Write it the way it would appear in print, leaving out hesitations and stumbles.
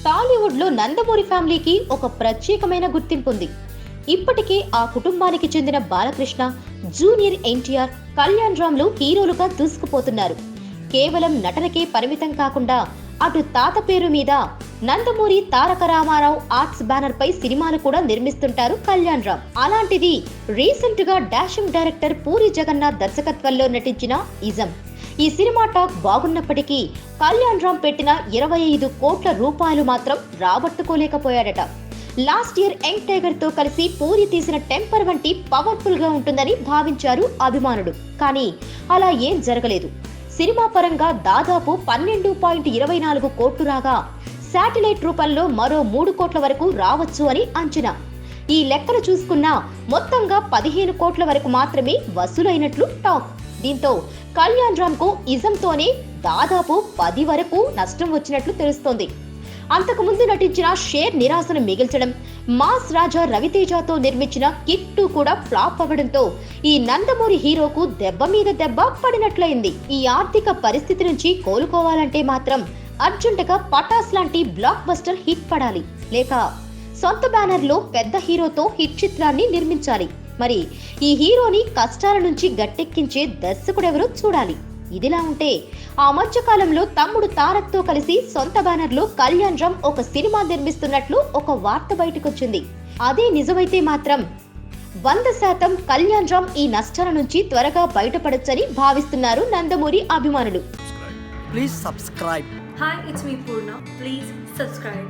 టాలీవుడ్ లో నందమూరి ఫ్యామిలీకి ఒక ప్రత్యేకమైన గుర్తింపు ఉంది. ఇప్పటికే ఆ కుటుంబానికి చెందిన బాలకృష్ణ, జూనియర్ ఎన్టీఆర్, కళ్యాణ్ రామ్లు హీరోలుగా దూసుకుపోతున్నారు. కేవలం నటనకే పరిమితం కాకుండా అటు తాత పేరు మీద నందమూరి తారక రామారావు ఆర్ట్స్ బ్యానర్ పై సినిమాలు కూడా నిర్మిస్తుంటారు కళ్యాణ్ రామ్. అలాంటిది రీసెంట్ గా డాషింగ్ డైరెక్టర్ పూరి జగన్నాథ్ దర్శకత్వంలో నటించిన ఇజం. ఈ సినిమా టాక్ బాగున్నప్పటికీ కళ్యాణ్ రామ్ పెట్టిన 25 కోట్ల రూపాయలు మాత్రం రాబట్టుకోలేకపోయాడట. లాస్ట్ ఇయర్ యంగ్ టైగర్ తో కలిసి పూరి తీసిన టెంపర్ వంటి పవర్ఫుల్ గా ఉంటుందని భావించారు అభిమానులు. కానీ అలా ఏం జరగలేదు. సినిమా పరంగా దాదాపు 12.24 కోట్లు రాగా శాటిలైట్ రూపంలో మరో 3 కోట్ల వరకు రావచ్చు అని అంచనా. ఈ లెక్కలు చూసుకున్నా మొత్తంగా 15 కోట్ల వరకు మాత్రమే వసూలైనట్లు టాక్. దీంతో కళ్యాణ్ రామ్ కు ఇజంతోనే దాదాపు 10 వరకు నష్టం వచ్చినట్లు తెలుస్తోంది. అంతకు ముందు నటించిన షేర్ నిరాశను మిగిల్చడం, మాస్ రాజా రవితేజతో నిర్మించిన కిక్ 2 కూడా ఫ్లాప్ అవ్వడంతో ఈ నందమూరి హీరోకు దెబ్బ మీద దెబ్బ పడినట్లయింది. ఈ ఆర్థిక పరిస్థితి నుంచి కోలుకోవాలంటే మాత్రం అర్జెంటుగా పటాస్ లాంటి బ్లాక్ బస్టర్ హిట్ పడాలి, లేక సొంత బ్యానర్ లో పెద్ద హీరోతో హిట్ చిత్రాన్ని నిర్మించాలి. మరి ఈ హీరోని కష్టాల నుంచి గట్టెక్కించే దర్శకుడెవరో చూడాలి. ఇదిలా ఉంటే ఆ మధ్య కాలంలో తమ్ముడు తారక్ తో కలిసి సొంత బ్యానర్ లో కళ్యాణ్ రామ్ ఒక సినిమా నిర్మిస్తున్నట్లు ఒక వార్త బయటకొచ్చింది. అదే నిజమైతే మాత్రం 100% కళ్యాణ్ రామ్ ఈ నష్టాల నుంచి త్వరగా బయటపడొచ్చని భావిస్తున్నారు నందమూరి అభిమానులు. Please subscribe. Hi, it's me Purna. Please subscribe.